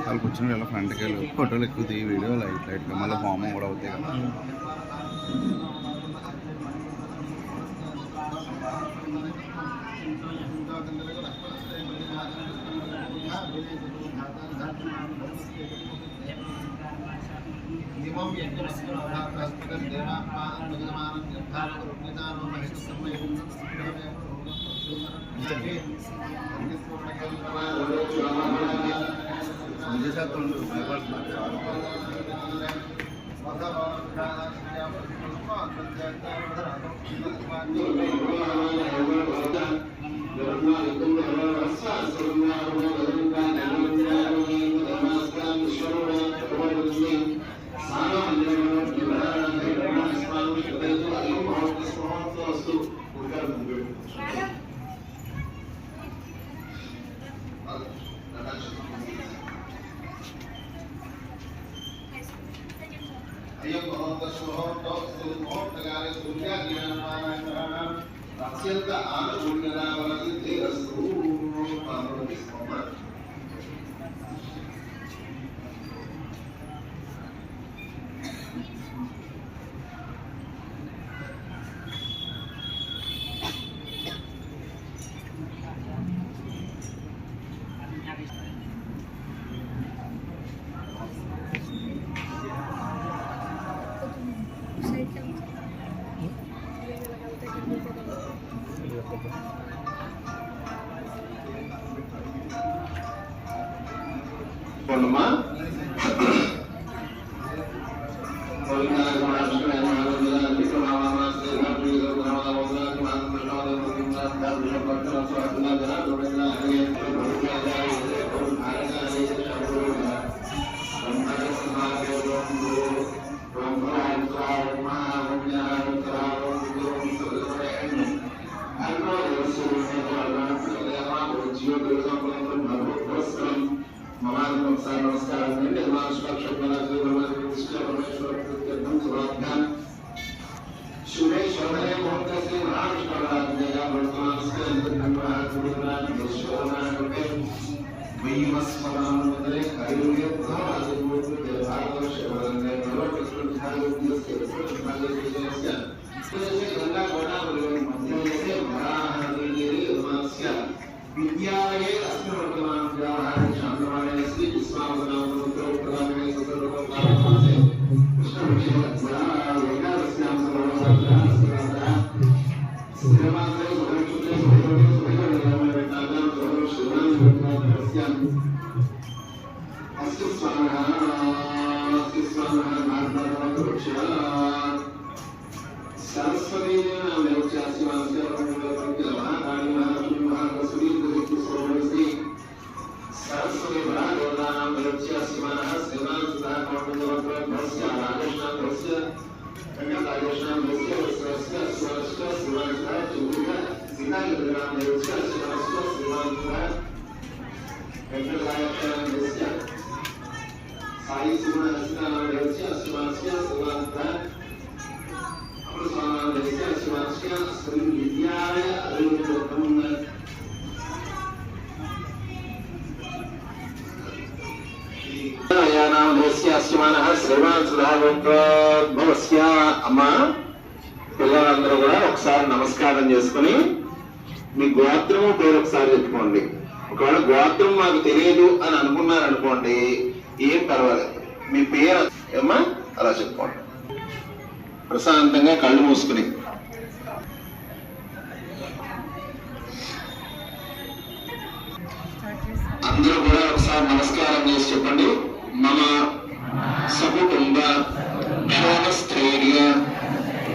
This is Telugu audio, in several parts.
వాళ్ళు కూర్చొని ఇలా ఫ్రంట్కి వెళ్ళి ఫోటోలు ఎక్కువ తీయి వీడియో లైట్గా మళ్ళీ ఫామ్ కూడా అవుతాయి కదా. అత్యంత ఆనందరస్తు विद्यालये अस्मिन् व्यवहारे शान्तमाने श्री అమ్మ పిల్లలందరూ కూడా ఒకసారి నమస్కారం చేసుకుని మీ గోత్రము పేరు ఒకసారి చెప్పుకోండి. ఒకవేళ గోత్రం మాకు తెలియదు అని అనుకున్నారనుకోండి, ఏం పర్వాలేదు, మీ పేరు ఏమా అలా చెప్పుకోండి. ప్రశాంతంగా కళ్ళు మూసుకుని అందరూ కూడా ఒకసారి నమస్కారం చేసి చెప్పండి. మమ సకుటుంబ క్షోభస్థైర్య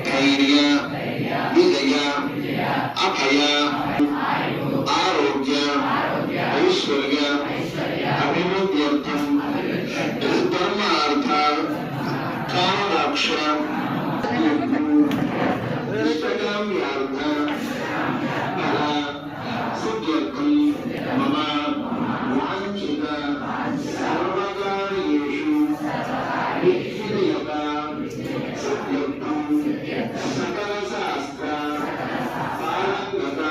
ధైర్య విజయ అభయ ఆరోగ్య ఐశ్వర్య అభివృద్ధ్యర్థం ధర్మార్థ కామరాక్ష ఇష్టకామ్యార్థ ఫల సిద్ధ్యర్థం మమ వాంఛిత సర్వకార్యేషు నిశ్చయత సత్యర్థం సకల శాస్త్ర పారంగత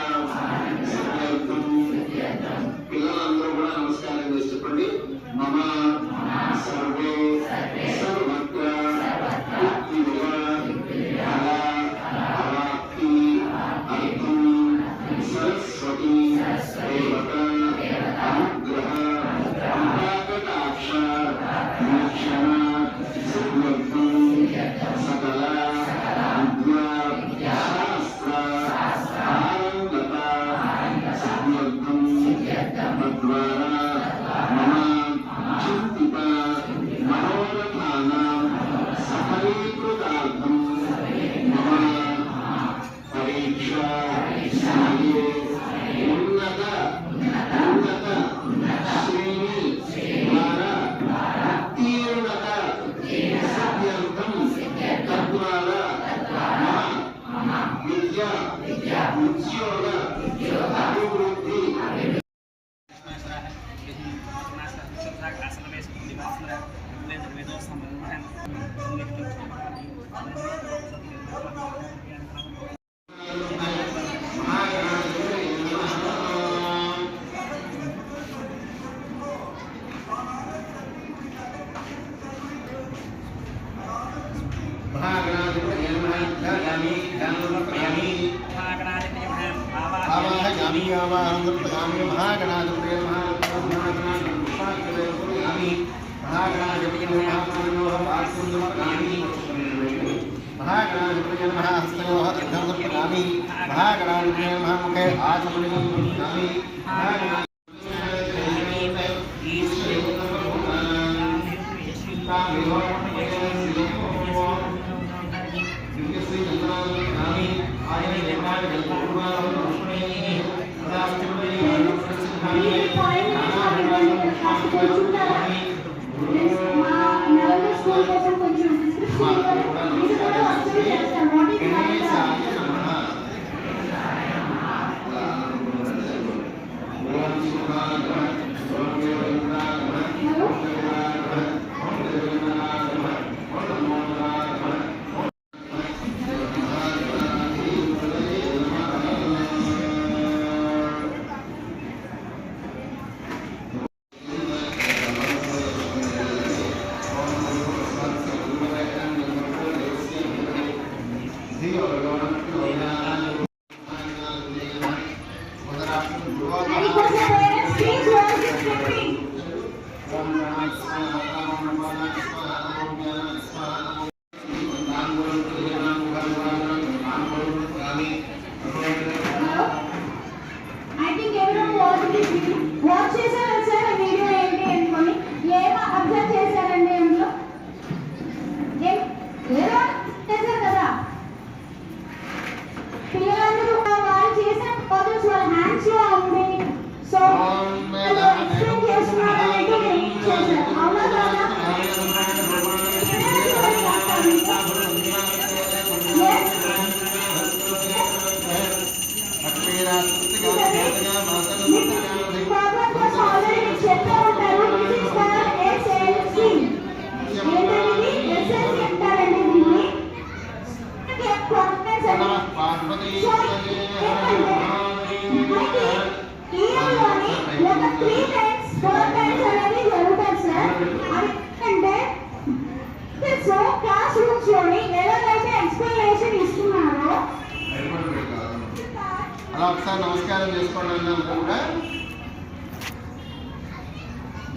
ఒకసారి నమస్కారం చేసుకోండి అందరూ కూడా.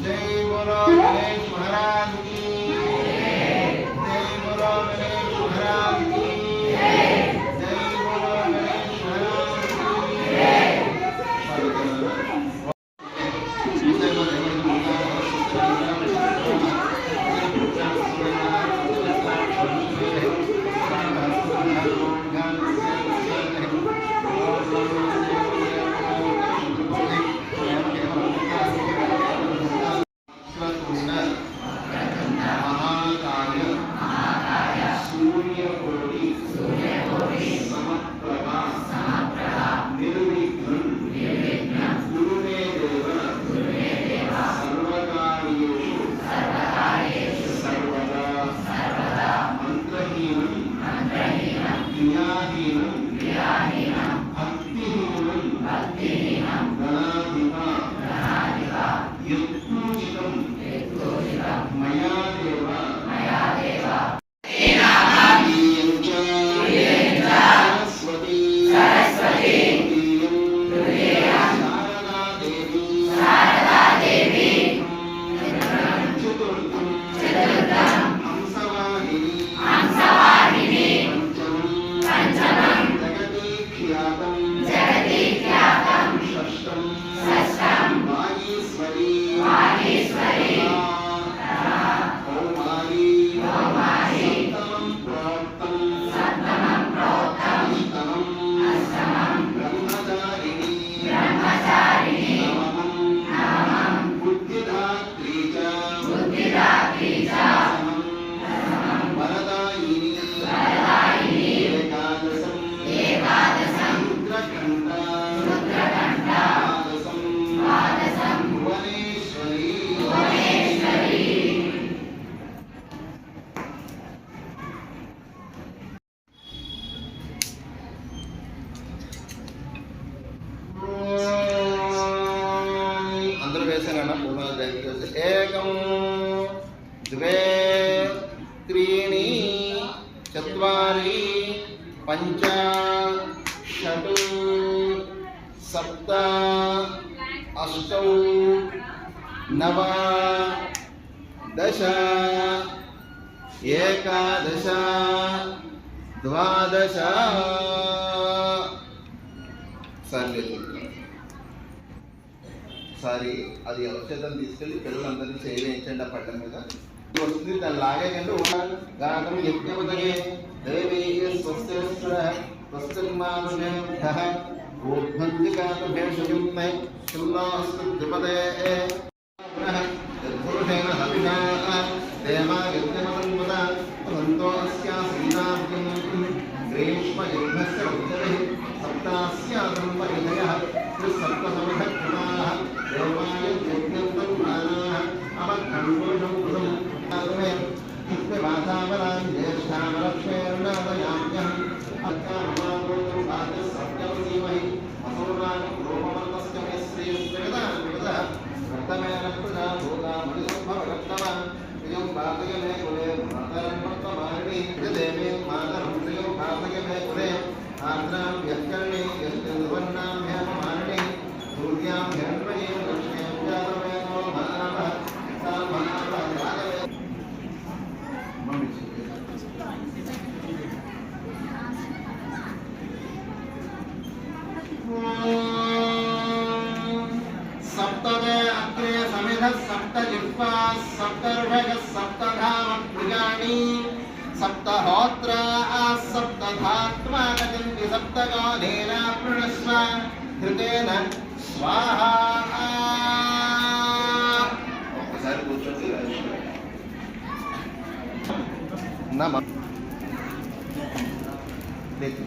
జై బోలో గణేష్ మహారాజ్ కి, జై బోలో గణేష్ మహారాజ్ కి, జై బోలో గణేష్ మహారాజ్ వేసానన్న పూర్ణ దగ్గర ఏకం ద్వే త్రీణి చత్వారి పంచ షట్ సప్త అష్టౌ నవ దశ ఏకాదశ ద్వాదశ సారీ అది ఔషధం తీసుకెళ్ళి పిల్లలందరినీ చేయించండి ఆ పట్టం మీద వస్తుంది. దాన్ని లాగేకంటే గానం యజ్ఞముదగే దేవీ స్వస్తిరస్ర స్వస్తిర్మానుషేభ్యః ఊర్ధ్వందికాతభేషజం మే శుల్లాస్తుపదే పునః యద్పురుషేణ హవినా దేవా యజ్ఞమన్వద భవంతో అస్యా సీతాభ్యం గ్రీష్మయజ్ఞస్య ఉత్తరైః సప్తాస్యాదం పరిణయః త్రిసప్తసమధక్షణాః దేవాయ యజ్ఞం తన్మానాః అవఖండుషం కృతం ఆత్మే వాతావరాం జ్యేష్ఠామలక్ష్మేర్ణాదయామ్యహం అత్యామాగోత్రం భాగసత్యం ధీమహి అసౌరాగం రూపమర్తస్య మే శ్రీస్వేదాన్వితః వర్తమేన ప్రజా భూతామణిసంభవగత్తవ ప్రియం భాగయ మే కులే మాతరం వర్తమానిని యదేమే మాతరం ప్రియం భాగయ మే కులే ఆర్ద్రాం యత్కర్ణే యత్కర్వర్ణాం హేమమానిని సూర్యాం హిరణ్మయీం లక్ష్మీం జాతవేదో మహానవః సా మహానవః రాగవే सप्तदे अग्रे समिधः सप्तजिह्वा सप्तर्षगः सप्तधामप्रियाणि सप्तहोत्राः सप्तधात्मा गतिन्ति सप्तकालेन प्रणश्व हृतेन स्वाहा नमः राजे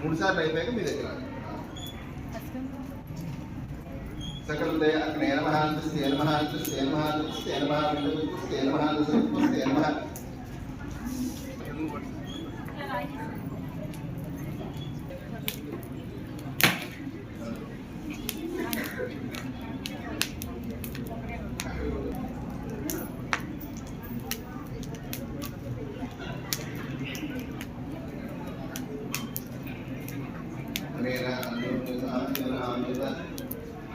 మూడు సార్లు అయిపోయాక మీ దగ్గర सकलते अग्ने नमः तस्ते नमः तस्ते नमः तस्ते नमः तस्ते नमः तस्ते नमः मेरा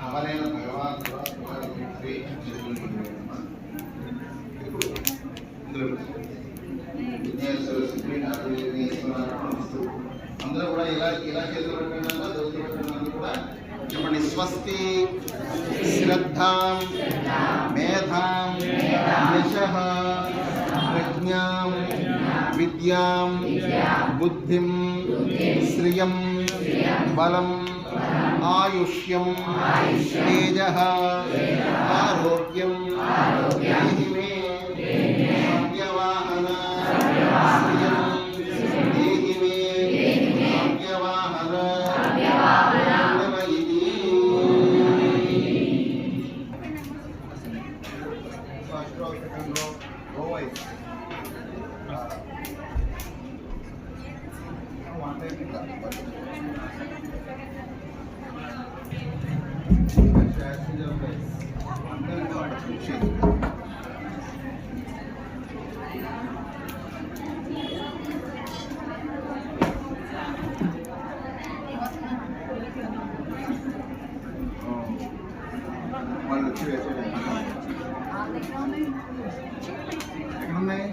అవలైన భగవాన్ అందరూ కూడా ఇలా ఇలా చేతులు పెట్టినా దోస్తులు పెట్టినా కూడా చెప్పండి. స్వస్తి శ్రద్ధాం మేధాం యశః ప్రజ్ఞాం విద్యాం బుద్ధిం శ్రియం బలం आयुष्यं तेजः आरोग्यं देहि मे भाग्यवाहन श्रियं देहि मे भाग्यवाहन नमयिति వాళ్ళు వచ్చి వేసేది ఎక్కడున్నాయి?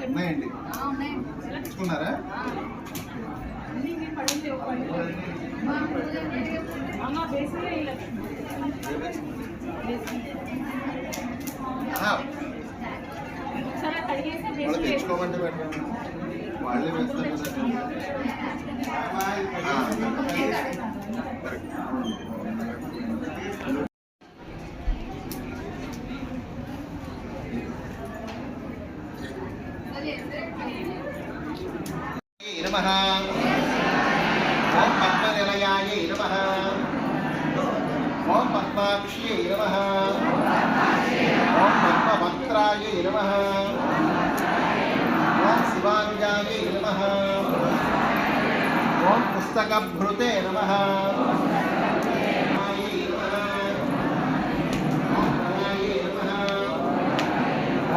ఉన్నాయండి. తెచ్చుకున్నారా? అమ్మ బేసిక్గా వాళ్ళు తెచ్చుకోమంటే పెట్టండి, వాళ్ళే వేస్తారు కదా. నమః. ఓం పద్మనిలయాయ నమః. ఓం పద్మాక్ష్యై నమః. ఓం పద్మవక్త్రాయ నమః. ఓం శివాంగాయ నమః. ఓం పుస్తకభృతే నమః.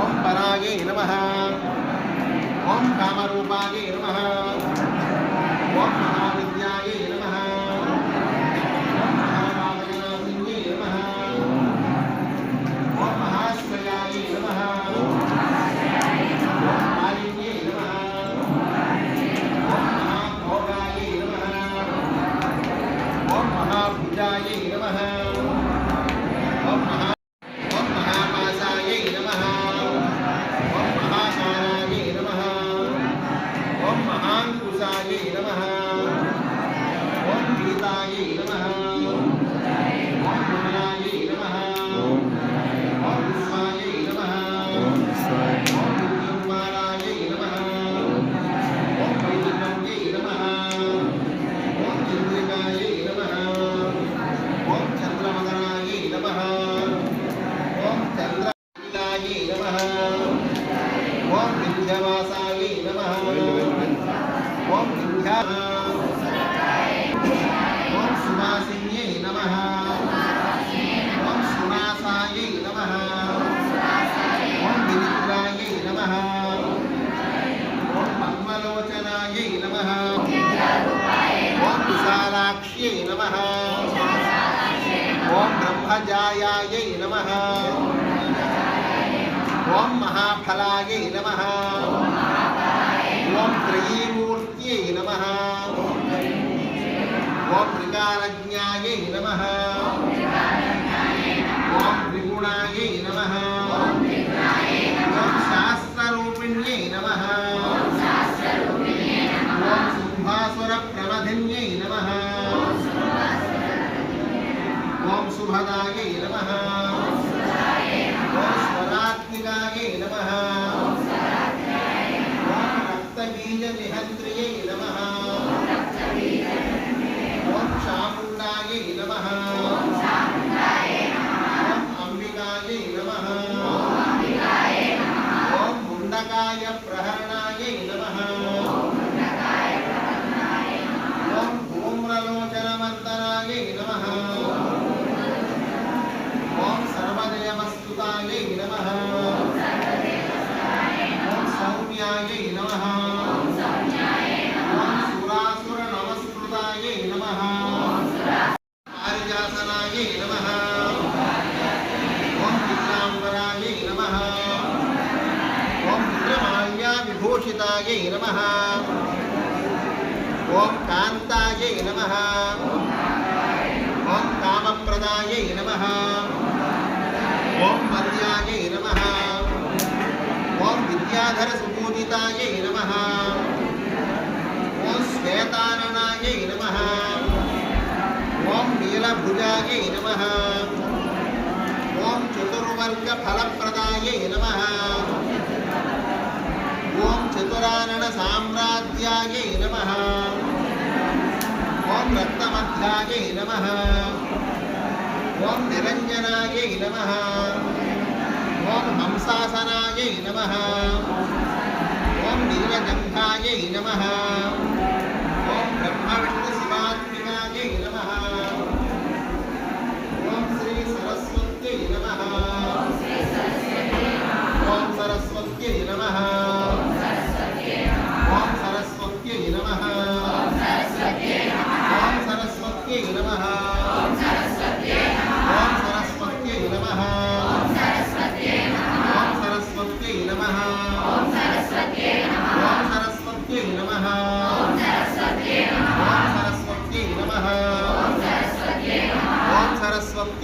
ఓం పరాయ నమః. ఓం కామరూపాయ నమః. ఓం మహావిద్యాయ నమః. ఓం మహారాజనాథిన్యై నమః. ఓం మహాశ్రయాయ నమః. ఓం మాలిన్యై నమః. ఓం మహాభోగాయ నమః. ఓం మహాభుజాయ నమః. ఓం మహాపాశాయ నమః. ఓం మహాకారాయ నమః. ఓం మహాంకుశాయ నమః. ఓం గీతాయ నమః. ఓం గుణాయ నమః. ఓం విశ్వాయ నమః. ఓం విద్యున్మాలాయ నమః. ఓం వైదికాయ నమః. ఓం చంద్రికాయ నమః. ఓం చంద్రమదనాయ నమః. ఓం చంద్రశీలాయ నమః. ఓం వింధ్యవాసాయ నమః. ఓం వింధ్యా. ఓం సువాసిన్యై నమః. ఓం సునాసాయ నమః. ఓం వినిద్రాయ నమః. ఓం పద్మలోచనాయ నమః. ఓం విశాలాక్ష్యై నమః. ఓం బ్రహ్మజాయాయ నమః. ఓం మహాఫలాయ నమః. ఓం త్రయీమూర్త్యై నమః. ఓం త్రికాలజ్ఞాయ నమః. ఓం త్రిగుణాయ నమః. ఓం శాస్త్రరూపిణ్యై నమః. ఓం శుంభాసురప్రమథిన్యై నమః. ఓం శుభదాయ నమః. ఓం స్వరాత్మికాయ నమః. ఓం రక్తబీజనిహంత్రియై నమః. ఓం చాముండాయ నమః. ఓం అంబికాయ నమః. ఓం ముండకాయ ప్రహరణాయ నమః. ఓం ధూమ్రలోచనమంతనాయ నమః. ఓం సర్వజయమస్తుతాయ నమః. ఓం సౌమ్యాయ నమః. ఓం సురాసురనమస్కృతాయ నమః. పారిజాసనాయ నమః. ఓం విద్రాంబరాయ నమః. ఓం విద్రమాల్యావిభూషితాయ నమః. ఓం కాంతాయ నమః. ఓం కామప్రదాయ నమః. ఓం మర్యాయ నమః. ఓం విద్యాధర సుపూజితాయ నమః. ఓం శ్వేతాననాయ నమః. ఓం నీలభుజాయ నమః. ఓం చతుర్వర్గ ఫలప్రదాయ నమః. ఓం చతురానన సామ్రాజ్యాయ నమః. ఓం రక్తమధ్యాయ నమః. ఓం నిరంజనాయ నమః. ఓం హంసాసనాయ నమః. ఓం నీలజంఘాయ నమః. ఓం బ్రహ్మ విష్ణు శివాత్మికాయ నమః. ఓం శ్రీ సరస్వత్యై నమః. ఓం సరస్వత్యై నమః. ఓం సరస్వత్యై నమః. ఓం సరస్వత్యై నమః. ఓం సరస్వత్యై నమః. ఓం సరస్వత్యై నమః. ఓం సరస్వత్యై నమః. ఓం సరస్వత్యై నమః. ఓం సరస్వత్యై నమః. ఓం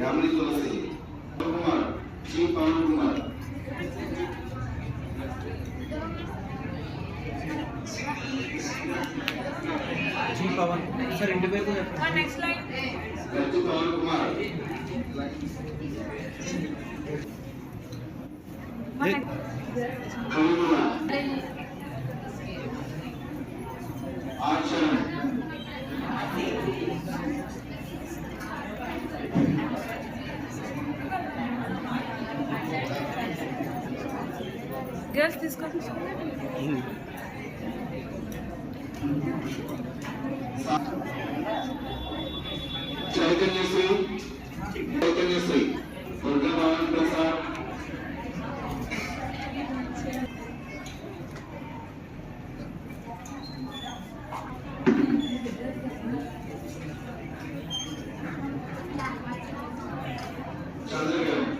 యామిని తులసి కుమార్ శ్రీ పవన్ కుమార్ జీ పవన్ సార్ ఇంటి పేరు నెక్స్ట్ లైన్ గజ్జు పవన్ కుమార్ కవిముల ఆచరణ గర్ల్స్ తీసుకో చైతన్యశ్రీ దుర్గా భవన్ ప్రసాద్ చంద్రగారు